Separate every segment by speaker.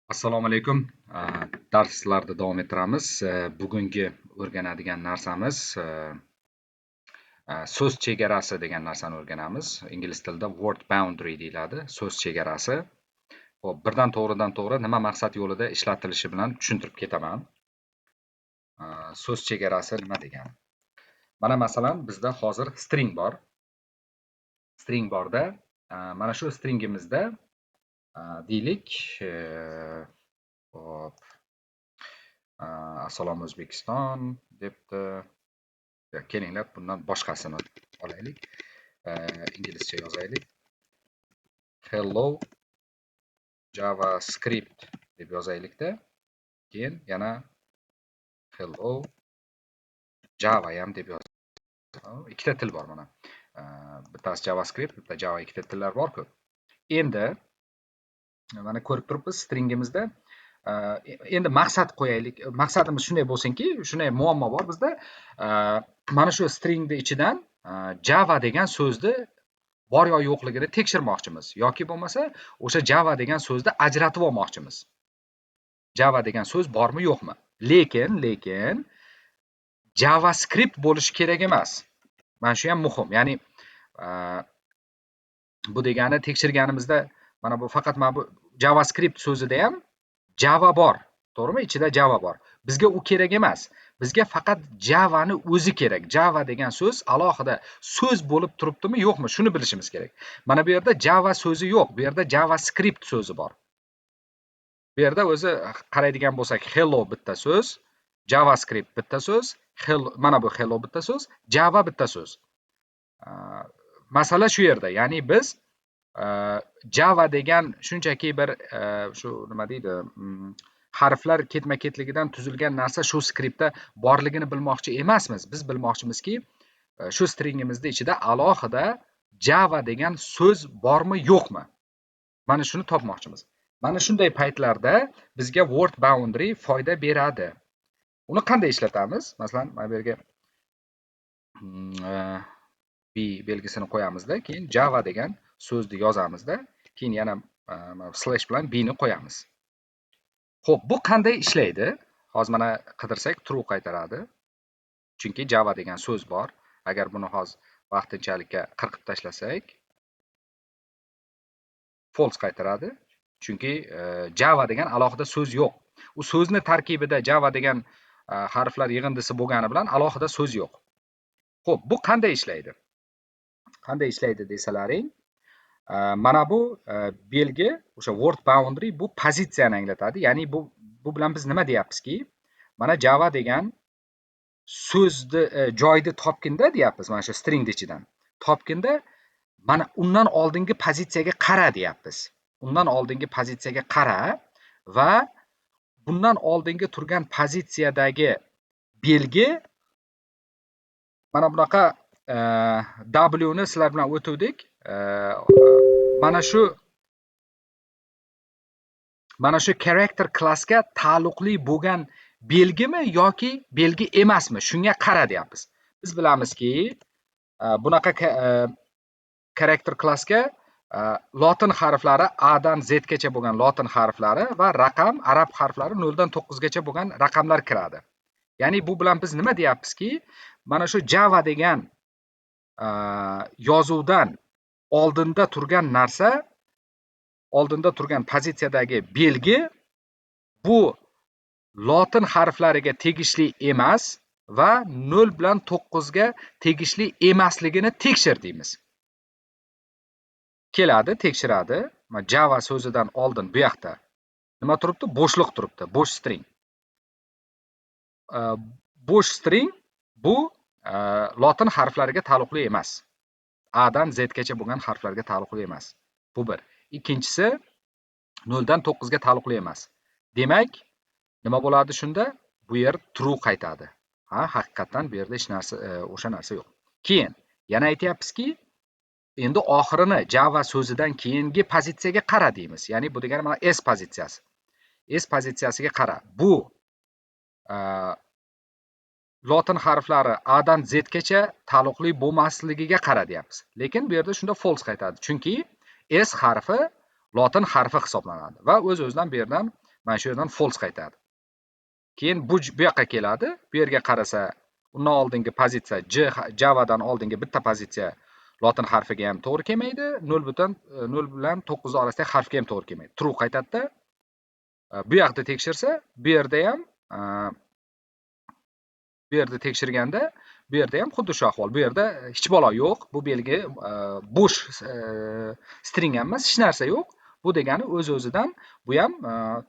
Speaker 1: Assalomu alaykum. Darslarda davom ettiramiz. Bugungi o'rganadigan narsamiz so'z chegarasi degan narsani o'rganamiz. Ingliz tilida word boundary deyiladi. So'z chegarasi. Xo'p, birdan to'g'ri nima maqsad yo'lida ishlatilishi bilan tushuntirib ketaman. So'z chegarasi nima degani? Mana masalan, bizda hozir string bor. String borda, mana shu stringimizda deylik, hop, Assalom O'zbekiston debdi. Kelinglar bundan boshqasini olaylik. Inglizcha yozaylik. Hello JavaScript deb yozaylikda. Keyin yana hello Java ham deb yozamiz. Ikkita til bor mana. Bittasi JavaScript, bitta Java, ikkita tillar bor-ku. Endi mana ko'rib turibmiz stringimizda endi maqsad qo'yaylik. Maqsadimiz shunday bo'lsinki, shunday muammo bor bizda. Mana shu stringning ichidan Java degan so'zni bor yo yo'qligini tekshirmoqchimiz yoki bo'lmasa o'sha Java degan so'zni ajratib olmoqchimiz. Java degan so'z bormi yo'qmi? Lekin JavaScript bo'lishi kerak emas. Mana shu ham muhim. Ya'ni bu degani tekshirganimizda mana bu faqat mana bu JavaScript so'zida ham Java bor, to'g'rimi? Ichida Java bor. Bizga u kerak emas. Bizga faqat Java'ni o'zi kerak. Java degan so'z alohida so'z bo'lib turibdimi, yo'qmi? Shuni bilishimiz kerak. Mana bu yerda Java so'zi yo'q. Bu yerda JavaScript so'zi bor. Bu yerda o'zi qaraydigan bo'lsak, hello bitta so'z, JavaScript bitta so'z, mana bu hello bitta so'z, Java bitta so'z. Masala shu yerda. Ya'ni biz Java degan shunchaki bir shu nima deydi, harflar ketma-ketligidan tuzilgan narsa shu skriptda borligini bilmoqchi emasmiz. Biz bilmoqchimizki, shu stringimizning ichida alohida Java degan so'z bormi, yo'qmi? Mana shuni topmoqchimiz. Mana shunday paytlarda bizga word boundary foyda beradi. Uni qanday ishlatamiz? Masalan, mana bu yerga b belgisini qo'yamizda, keyin Java degan so'zni yozamizda, keyin yana slash bilan b ni qo'yamiz. Xo'p, bu qanday ishlaydi? Hozir mana qidirsak true qaytaradi. Chunki Java degan so'z bor. Agar buni hozir vaqtinchalikka qirqib tashlasak, false qaytaradi. Chunki Java degan alohida so'z yo'q. U so'zni tarkibida Java degan harflar yig'indisi bo'lgani bilan alohida so'z yo'q. Xo'p, bu qanday ishlaydi? Qanday ishlaydi desalaring, mana bu belgi, o'sha word boundary bu pozitsiyani anglatadi. Ya'ni bu bilan biz nima deyapmizki, mana Java degan so'zni joyni topginda deyapmiz, mana shu string ichidan. Topginda mana undan oldingi pozitsiyaga qara deyapmiz. Undan oldingi pozitsiyaga qara va bundan oldingi turgan pozitsiyadagi belgi mana bunaqa W ni sizlar bilan o'tuvdik. Mana shu character klassga taalluqli bo'lgan belgimi yoki belgi emasmi? Shunga qara deyapmiz. Biz bilamizki, bunaqa character klassga lotin harflari A dan Z gacha bo'lgan lotin harflari va raqam arab harflari 0 dan 9 gacha bo'lgan raqamlar kiradi. Ya'ni bu bilan biz nima deyapmizki, mana shu Java degan yozuvdan oldinda turgan narsa, oldinda turgan pozitsiyadagi belgi bu lotin harflariga tegishli emas va 0 bilan 9 ga tegishli emasligini tekshir deymiz. Keladi, tekshiradi. Java so'zidan oldin bu yoqda nima turibdi? Bo'shliq turibdi, bo'sh string. Bo'sh string bu lotin harflariga taalluqli emas. A dan Z gacha bo'lgan harflarga taalluqli emas. Bu bir. Ikkinchisi 0 dan 9 ga taalluqli emas. Demak, nima bo'ladi shunda? Bu yer true qaytadi. Haqiqatan bu yerda hech narsa, o'sha narsa yo'q. Keyin yana aytyapmizki, endi oxirini Java so'zidan keyingi pozitsiyaga qara deymiz. Ya'ni bu degani mana S pozitsiyasi. S pozitsiyasiga qara. Bu lotin harflari A dan Z gacha taalluqli bo'lmasligiga qara deyapmiz. Lekin bu yerda shunda false qaytadi. Chunki S harfi lotin harfi hisoblanadi va o'z-o'zidan bu yerdan mana shu yerdan false qaytadi. Keyin bu yoqqa keladi. Bu yerga qarasa, undan oldingi pozitsiya Javadan oldingi bitta pozitsiya lotin harfiga ham to'g'ri kelmaydi. 0 bilan 9 orasidagi harfga ham to'g'ri kelmaydi. True qaytadi-da. Bu yoqda tekshirsa, bu yerda ham bu yerda tekshirganda, bu yerda ham xuddi shu ahvol. Bu yerda hech balo yo'q. Bu belgi bo'sh string ham emas, hech narsa yo'q. Bu degani o'z-o'zidan bu ham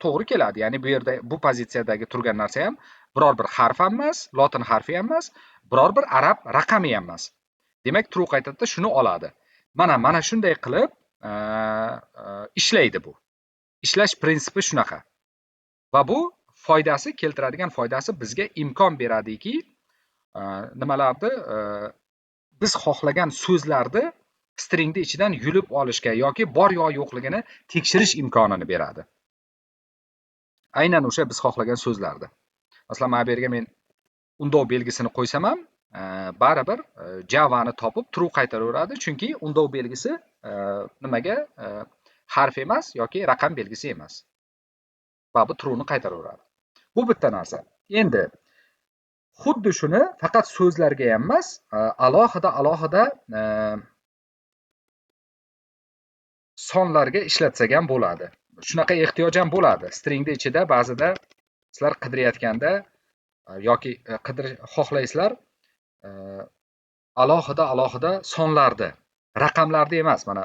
Speaker 1: to'g'ri keladi. Ya'ni bu yerda bu pozitsiyadagi turgan narsa ham biror bir harf ham emas, lotin harfi ham emas, biror bir arab raqami ham emas. Demak, true qaytadi, shuni oladi. Mana shunday qilib ishlaydi bu. Ishlash prinsipi shunaqa. Va bu foydasi, keltiradigan foydasi bizga imkon beradiki, nimalarni biz xohlagan so'zlarni stringni ichidan yulib olishga yoki bor yo yo'qligini tekshirish imkonini beradi. Aynan o'sha biz xohlagan so'zlarni. Masalan, mana bu yerga men undov belgisini qo'ysam ham, baribir Java'ni topib true qaytaraveradi, chunki undov belgisi nimaga harf emas yoki raqam belgisi emas. Va bu true ni qaytaraveradi. Bu bitta narsa. Endi xuddi shuni faqat so'zlarga ham emas, alohida sonlarga ishlatsak ham bo'ladi. Shunaqa ehtiyoj ham bo'ladi. Stringni ichida ba'zida sizlar qidirayotganda yoki xohlaysizlar alohida sonlarni, raqamlarni emas, mana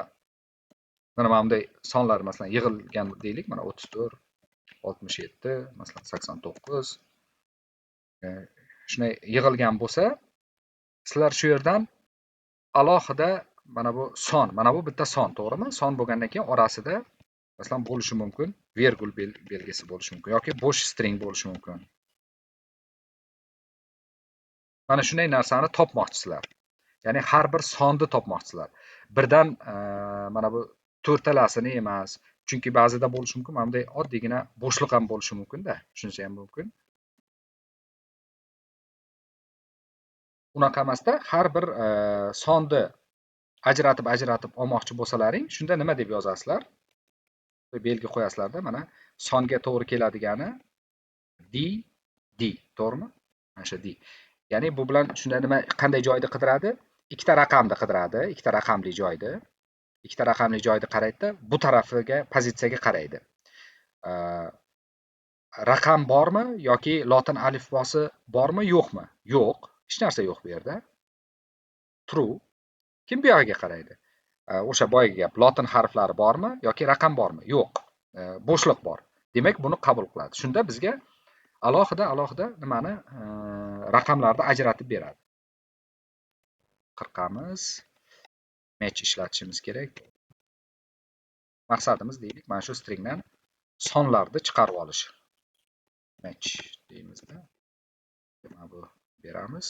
Speaker 1: bunday sonlar masalan yig'ilgan deylik, mana 34, 67, masalan 89 shunday yig'ilgan bo'lsa, sizlar shu yerdan alohida mana bu son, mana bu bitta son, to'g'rimi? Son bo'lgandan keyin orasida masalan bo'lishi mumkin, vergul belgisi bo'lishi mumkin yoki bo'sh string bo'lishi mumkin. Mana shunday narsani topmoqchisizlar. Ya'ni har bir sonni topmoqchisizlar. Birdan mana bu to'rtalasini emas, chunki ba'zida bo'lishi mumkin, mana bunday oddiygina bo'shliq ham bo'lishi mumkin-da, shunisi ham mumkin. Unaqa emasda, har bir sonni ajratib olmoqchi bo'lsalaring, shunda nima deb yozasizlar? Belgi qo'yasizlarda, mana songa to'g'ri keladigani d, to'g'rimi? Mana shu d. Ya'ni bu bilan shunda nima, qanday joyda qidiradi? Ikkita raqamni qidiradi, ikkita raqamli joyda. Ikkita raqamli joyda qaraydi, bu tarafiga, pozitsiyaga qaraydi. Raqam bormi yoki lotin alifbosi bormi, yo'qmi? Yo'q. Hech narsa yo'q bu yerda. True. Kim bu yoqqa qaraydi? O'sha boyagi gap, lotin harflari bormi yoki raqam bormi? Yo'q. Bo'shliq bor. Demak, buni qabul qiladi. Shunda bizga alohida nimani, raqamlarni ajratib beradi. Qirqamiz, match ishlatishimiz kerak. Maqsadimiz deylik, mana shu stringdan sonlarni chiqarib olish. Match deymizda. Mana bu beramiz.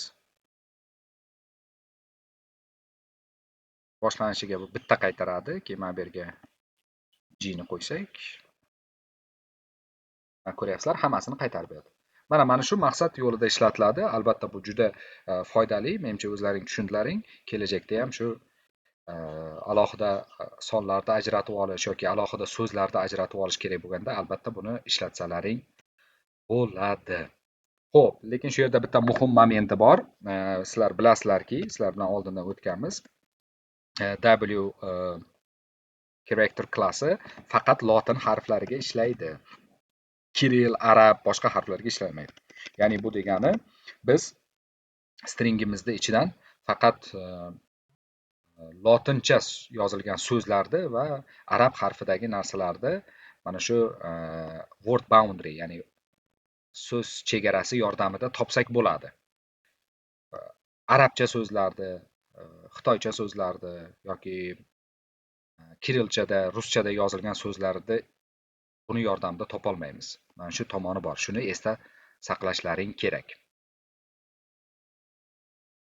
Speaker 1: Boshlanishiga bu bitta qaytaradi. Keyin mana bu yerga g ni qo'ysak, mana ko'ryapsizlar, hammasini qaytarib beradi. Mana shu maqsad yo'lida ishlatiladi. Albatta bu juda foydali. Menimcha o'zlaring tushundilaring. Kelajakda ham shu alohida sonlarni ajratib olish yoki alohida so'zlarni ajratib olish kerak bo'lganda, albatta buni ishlatsalaring bo'ladi. Xo'p, lekin shu yerda bitta muhim momenti bor. Sizlar bilasizlarki, sizlar bilan oldindan o'tganmiz. W character klassi faqat lotin harflariga ishlaydi. Kirill, arab, boshqa harflarga ishlamaydi. Ya'ni bu degani biz stringimizning ichidan faqat lotincha yozilgan so'zlarni va arab harfidagi narsalarni mana shu word boundary, ya'ni so'z chegarasi yordamida topsak bo'ladi. Arabcha so'zlarni, xitoycha so'zlarni yoki kirillchada, ruschada yozilgan so'zlarni buni yordamida topolmaymiz. Mana shu tomoni bor. Shuni esda saqlashlaring kerak.